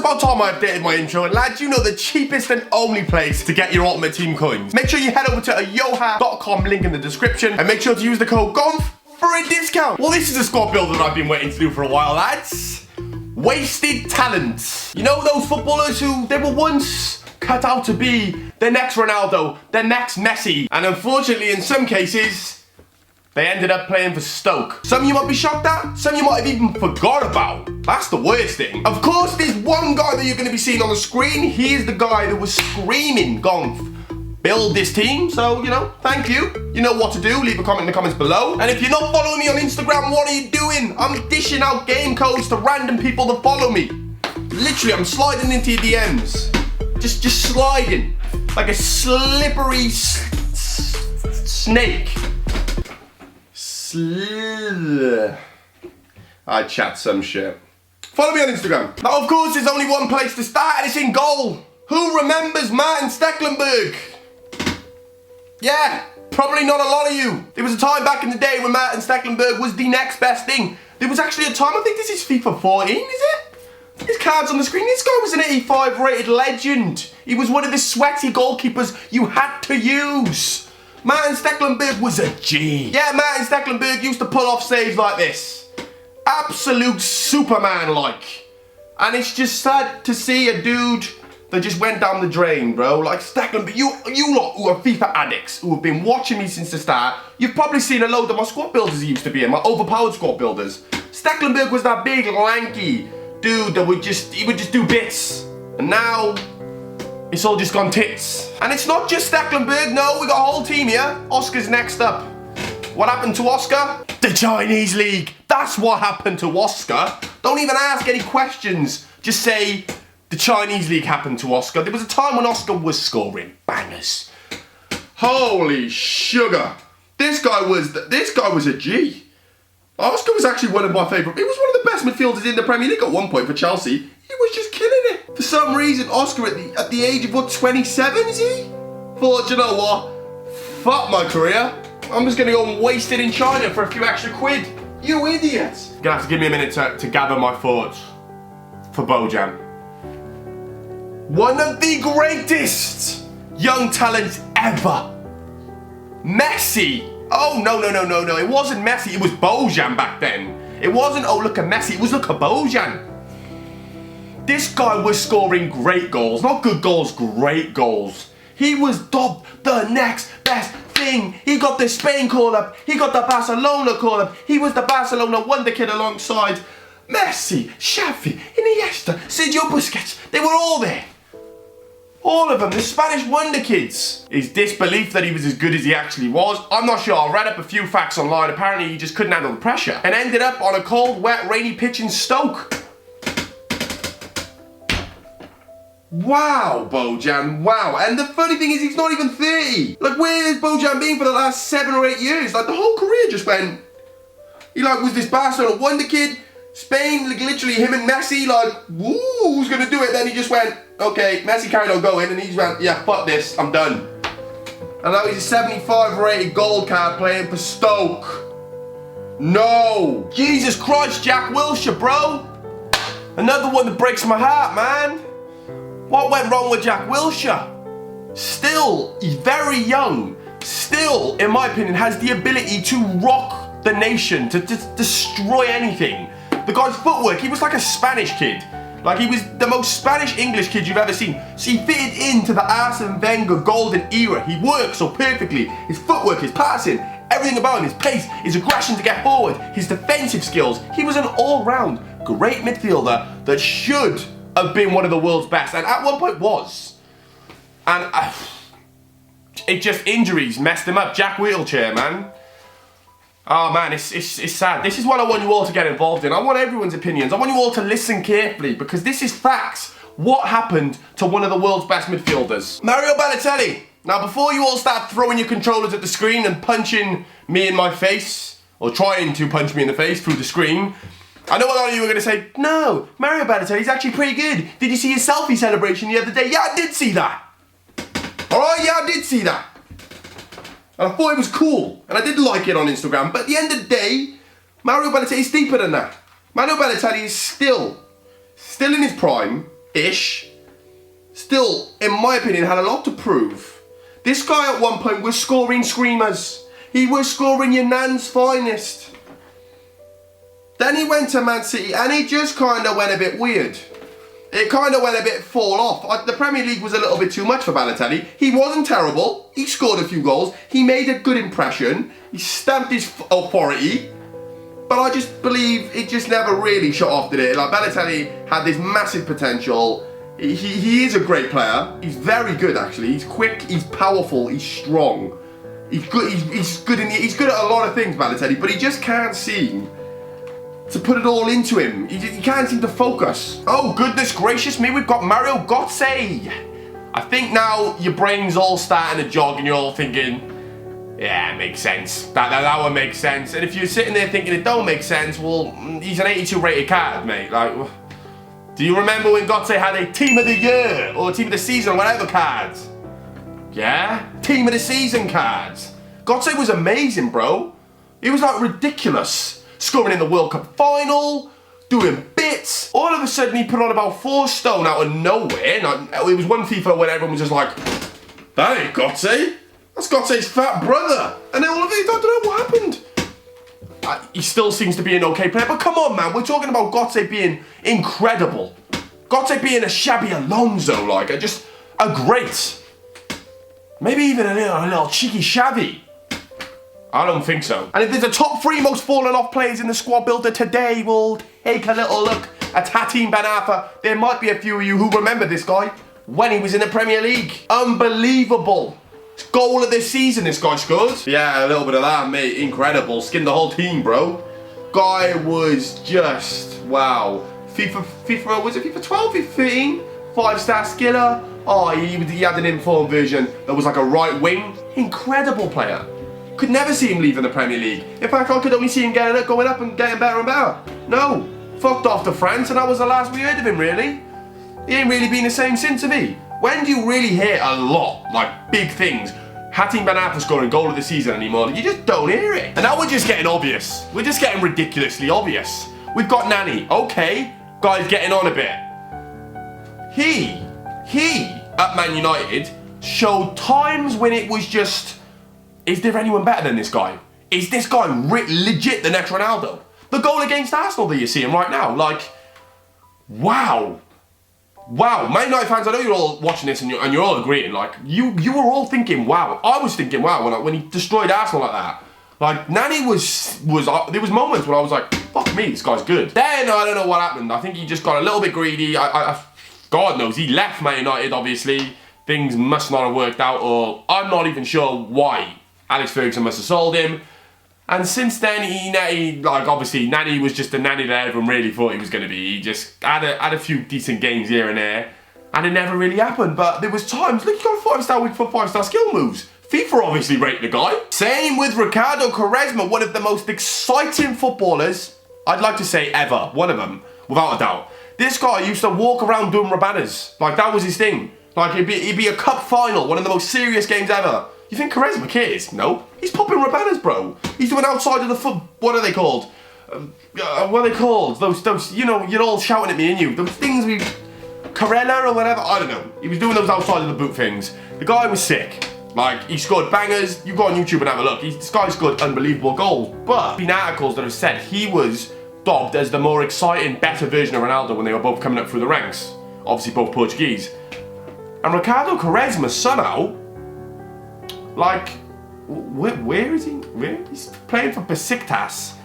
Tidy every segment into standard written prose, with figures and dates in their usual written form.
about time I updated my intro, and lads, you know the cheapest and only place to get your Ultimate Team coins. Make sure you head over to ayoha.com, link in the description, and make sure to use the code Gonth for a discount. Well, this is a squad builder that I've been waiting to do for a while, lads. Wasted talents. You know those footballers who they were once cut out to be the next Ronaldo, the next Messi, and unfortunately in some cases, they ended up playing for Stoke. Some of you might be shocked at, some of you might have even forgot about. That's the worst thing. Of course, there's one guy that you're going to be seeing on the screen. He is the guy that was screaming, Gonth, build this team. So, you know, thank you. You know what to do. Leave a comment in the comments below. And if you're not following me on Instagram, what are you doing? I'm dishing out game codes to random people that follow me. Literally, I'm sliding into your DMs. Just sliding. Like a slippery snake. I chat some shit. Follow me on Instagram. Now, of course, there's only one place to start, and it's in goal. Who remembers Martin Stekelenburg? Yeah, probably not a lot of you. There was a time back in the day when Martin Stekelenburg was the next best thing. There was actually a time, I think this is FIFA 14, is it? His card's on the screen. This guy was an 85 rated legend. He was one of the sweaty goalkeepers you had to use. Martin Stekelenburg was a G. Yeah, Martin Stekelenburg used to pull off saves like this. Absolute Superman-like. And it's just sad to see a dude that just went down the drain, bro. Like Stekelenburg, you lot who are FIFA addicts, who have been watching me since the start, you've probably seen a load of my squad builders he used to be in, my overpowered squad builders. Stekelenburg was that big, lanky dude that would just do bits. And now, it's all just gone tits. And it's not just Stekelenburg, no, we got a whole team here. Oscar's next up. What happened to Oscar? The Chinese League. That's what happened to Oscar. Don't even ask any questions. Just say, the Chinese League happened to Oscar. There was a time when Oscar was scoring bangers. Holy sugar. This guy was a G. Oscar was actually one of my favourite. He was one of the best midfielders in the Premier League at one point for Chelsea. He was just killing it. For some reason, Oscar at the age of what, 27 is he? Thought, you know what? Fuck my career. I'm just gonna go and waste it in China for a few extra quid. You idiot. You're gonna have to give me a minute to gather my thoughts for BOJAN. One of the greatest young talents ever. Messi. Oh, no. It wasn't Messi. It was BOJAN back then. It wasn't, oh, look at Messi. It was, look at BOJAN. This guy was scoring great goals. Not good goals, great goals. He was dubbed the next best thing. He got the Spain call-up. He got the Barcelona call-up. He was the Barcelona wonder kid alongside Messi, Xavi, Iniesta, Sergio Busquets. They were all there. All of them, the Spanish wonder kids. His disbelief that he was as good as he actually was, I'm not sure. I read up a few facts online. Apparently he just couldn't handle the pressure and ended up on a cold, wet, rainy pitch in Stoke. Wow, BOJAN, wow. And the funny thing is he's not even 30. Like, where has BOJAN been for the last 7 or 8 years? Like, the whole career just went... He, like, was this Barcelona wonder kid. Spain, like, literally him and Messi, like, woo, who's gonna do it? Then he just went, okay, Messi carried on going, and he just went, yeah, fuck this, I'm done. And now he's a 75 rated gold card playing for Stoke. No. Jesus Christ, Jack Wilshere, bro. Another one that breaks my heart, man. What went wrong with Jack Wilshere? Still, he's very young. Still, in my opinion, has the ability to rock the nation, to destroy anything. The guy's footwork, he was like a Spanish kid. Like, he was the most Spanish English kid you've ever seen. So he fitted into the Arsene Wenger golden era. He worked so perfectly. His footwork, his passing, everything about him, his pace, his aggression to get forward, his defensive skills. He was an all-round great midfielder that should have been one of the world's best, and at one point was. And it just, injuries messed him up. Jack Wilshere, man. Oh man, it's sad. This is what I want you all to get involved in. I want everyone's opinions. I want you all to listen carefully because this is facts. What happened to one of the world's best midfielders? Mario Balotelli. Now before you all start throwing your controllers at the screen and punching me in my face, or trying to punch me in the face through the screen, I know a lot of you are going to say, no, Mario Balotelli's actually pretty good. Did you see his selfie celebration the other day? Yeah, I did see that. Alright, yeah, I did see that. And I thought it was cool, and I did like it on Instagram, but at the end of the day, Mario Balotelli is deeper than that. Mario Balotelli is still in his prime, ish, still, in my opinion, had a lot to prove. This guy at one point was scoring screamers. He was scoring your nan's finest. Then he went to Man City and he just kind of went a bit weird. It kind of went a bit fall off. The Premier League was a little bit too much for Balotelli. He wasn't terrible. He scored a few goals. He made a good impression. He stamped his authority. But I just believe it just never really shot off, did it? Like, Balotelli had this massive potential. He is a great player. He's very good, actually. He's quick, he's powerful, he's strong. He's good. He's good at a lot of things, Balotelli, but he just can't seem to put it all into him. He can't seem to focus. Oh, goodness gracious me, we've got Mario Götze. I think now your brain's all starting to jog and you're all thinking, yeah, it makes sense. That one makes sense. And if you're sitting there thinking it don't make sense, well, he's an 82 rated card, mate. Like, do you remember when Götze had a Team of the Year or Team of the Season or whatever cards? Yeah? Team of the Season cards. Götze was amazing, bro. He was like ridiculous. Scoring in the World Cup final, doing bits. All of a sudden he put on about 4 stone out of nowhere. Like, it was one FIFA when everyone was just like, that ain't Götze. That's Götze's fat brother. And then all of it, I don't know what happened. He still seems to be an okay player, but come on, man. We're talking about Götze being incredible. Götze being a shabby Alonso, like, just a great. Maybe even a little cheeky shabby. I don't think so. And if there's a top 3 most fallen off players in the squad builder today, we'll take a little look at Hatim Ben Arfa. There might be a few of you who remember this guy when he was in the Premier League. Unbelievable. Goal of this season this guy scored. Yeah, a little bit of that, mate. Incredible. Skinned the whole team, bro. Guy was just, wow. FIFA, was it FIFA 12, FIFA 13? 5-star skiller. Oh, he had an informed version that was like a right wing. Incredible player. Could never see him leaving the Premier League. In fact, I could only see him going up and getting better and better. No. Fucked off to France and that was the last we heard of him, really. He ain't really been the same since, have he? When do you really hear a lot, like big things, Hatim Ben Arfa scoring goal of the season anymore? You just don't hear it. And now we're just getting obvious. We're just getting ridiculously obvious. We've got Nani. Okay, guy's getting on a bit. He, at Man United, showed times when it was just, is there anyone better than this guy? Is this guy legit the next Ronaldo? The goal against Arsenal that you see him right now, like, wow. Wow, Man United fans, I know you're all watching this and you're all agreeing, like, you were all thinking, wow. I was thinking, wow, when he destroyed Arsenal like that. Like, Nani there was moments where I was like, fuck me, this guy's good. Then, I don't know what happened. I think he just got a little bit greedy. God knows, he left Man United, obviously. Things must not have worked out, or I'm not even sure why Alex Ferguson must have sold him. And since then, obviously, Nani was just the Nani that everyone really thought he was going to be. He just had a few decent games here and there, and it never really happened. But there was times, look, he got a 5-star week for 5-star skill moves. FIFA obviously rated the guy. Same with Ricardo Quaresma, one of the most exciting footballers, I'd like to say ever. One of them, without a doubt. This guy used to walk around doing rabanas. Like, that was his thing. Like, it'd be a cup final, one of the most serious games ever. You think Quaresma cares? No. He's popping rabanas, bro. He's doing outside of the foot. What are they called? What are they called? Those, you know, you're all shouting at me, and you. Those things we... Carella or whatever? I don't know. He was doing those outside of the boot things. The guy was sick. Like, he scored bangers. You go on YouTube and have a look. This guy scored unbelievable goals. But, there's been articles that have said he was dubbed as the more exciting, better version of Ronaldo when they were both coming up through the ranks. Obviously, both Portuguese. And Ricardo Quaresma somehow... Like, where is he? He's playing for Besiktas.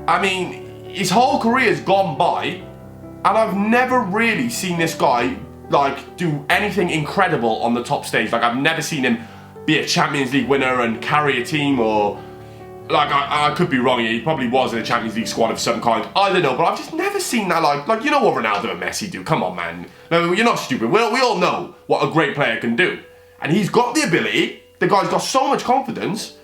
I mean, his whole career's gone by, and I've never really seen this guy, like, do anything incredible on the top stage. Like, I've never seen him be a Champions League winner and carry a team, or... Like, I could be wrong here. He probably was in a Champions League squad of some kind. I don't know, but I've just never seen that, like, you know what Ronaldo and Messi do. Come on, man. No, you're not stupid. We all know what a great player can do. And he's got the ability, the guy's got so much confidence,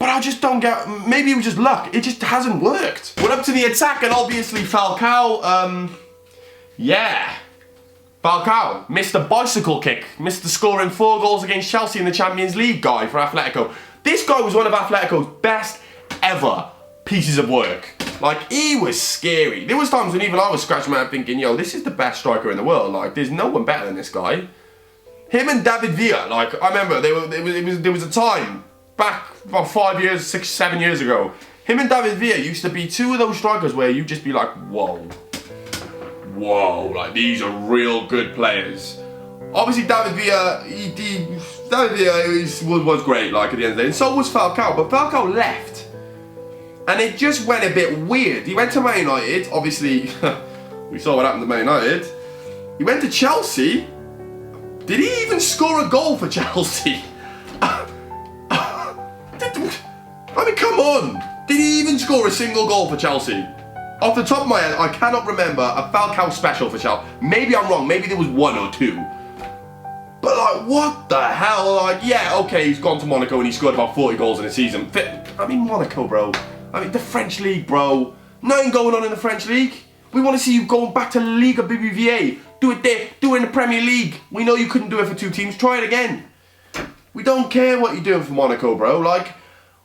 but I just don't get, maybe it was just luck, it just hasn't worked. We're up to the attack, and obviously Falcao, yeah. Falcao missed a bicycle kick, missed the scoring 4 goals against Chelsea in the Champions League guy for Atletico. This guy was one of Atletico's best ever pieces of work. Like, he was scary. There was times when even I was scratching my head thinking, yo, this is the best striker in the world. Like, there's no one better than this guy. Him and David Villa, like, I remember there was a time back about 5 years, 6, 7 years ago. Him and David Villa used to be two of those strikers where you just be like, whoa. Whoa, like, these are real good players. Obviously, David Villa, was great, like, at the end of the day. And so was Falcao, but Falcao left. And it just went a bit weird. He went to Man United, obviously, we saw what happened to Man United. He went to Chelsea. Did he even score a goal for Chelsea? I mean, come on. Did he even score a single goal for Chelsea? Off the top of my head, I cannot remember a Falcao special for Chelsea. Maybe I'm wrong, maybe there was 1 or 2. But like, what the hell? Like, yeah, okay, he's gone to Monaco and he scored about 40 goals in a season. I mean, Monaco, bro. I mean, the French League, bro. Nothing going on in the French League. We want to see you going back to Liga BBVA. Do it there, do it in the Premier League. We know you couldn't do it for 2 teams, try it again. We don't care what you're doing for Monaco, bro. Like,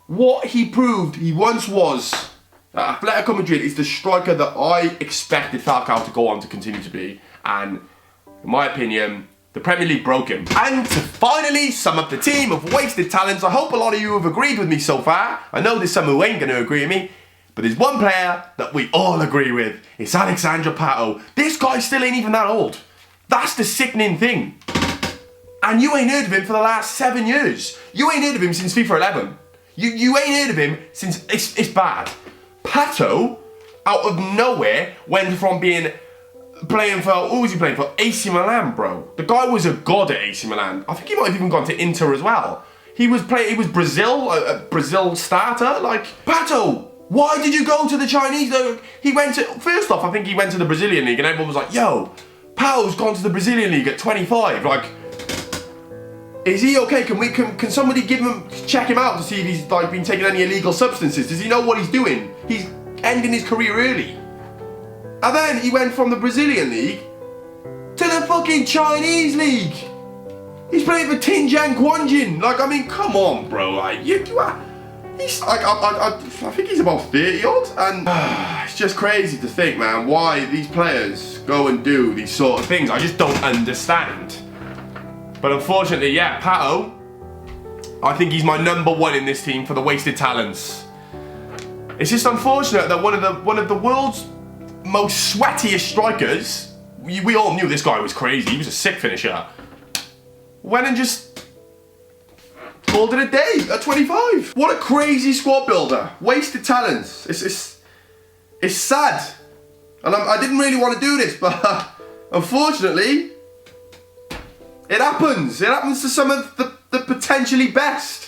what he proved he once was at Atletico Madrid is the striker that I expected Falcao to go on to continue to be. And, in my opinion, the Premier League broke him. And to finally sum up the team of wasted talents, I hope a lot of you have agreed with me so far. I know there's some who ain't going to agree with me, but there's one player that we all agree with. It's Alexandre Pato. This guy still ain't even that old. That's the sickening thing. And you ain't heard of him for the last 7 years. You ain't heard of him since FIFA 11. You ain't heard of him since it's bad. Pato, out of nowhere, went from playing for, who was he playing for? AC Milan, bro. The guy was a god at AC Milan. I think he might have even gone to Inter as well. He was Brazil, a Brazil starter. Like, Pato, why did you go to the Chinese though? First off, I think he went to the Brazilian League and everyone was like, yo, Pato's gone to the Brazilian League at 25. Like, is he okay? Can somebody check him out to see if he's like been taking any illegal substances? Does he know what he's doing? He's ending his career early. And then he went from the Brazilian League to the fucking Chinese League. He's playing for Xinjiang Guanjin. Like, I mean, come on, bro. Like, he's like, I think he's about 30 odd, and it's just crazy to think, man, why these players go and do these sort of things. I just don't understand. But unfortunately, yeah, Pato, I think he's my #1 in this team for the wasted talents. It's just unfortunate that one of the world's most sweatiest strikers, we all knew this guy was crazy, he was a sick finisher, went and just called it a day at 25. What a crazy squad builder. Wasted talents. It's sad. And I didn't really want to do this, but unfortunately, it happens. It happens to some of the potentially best.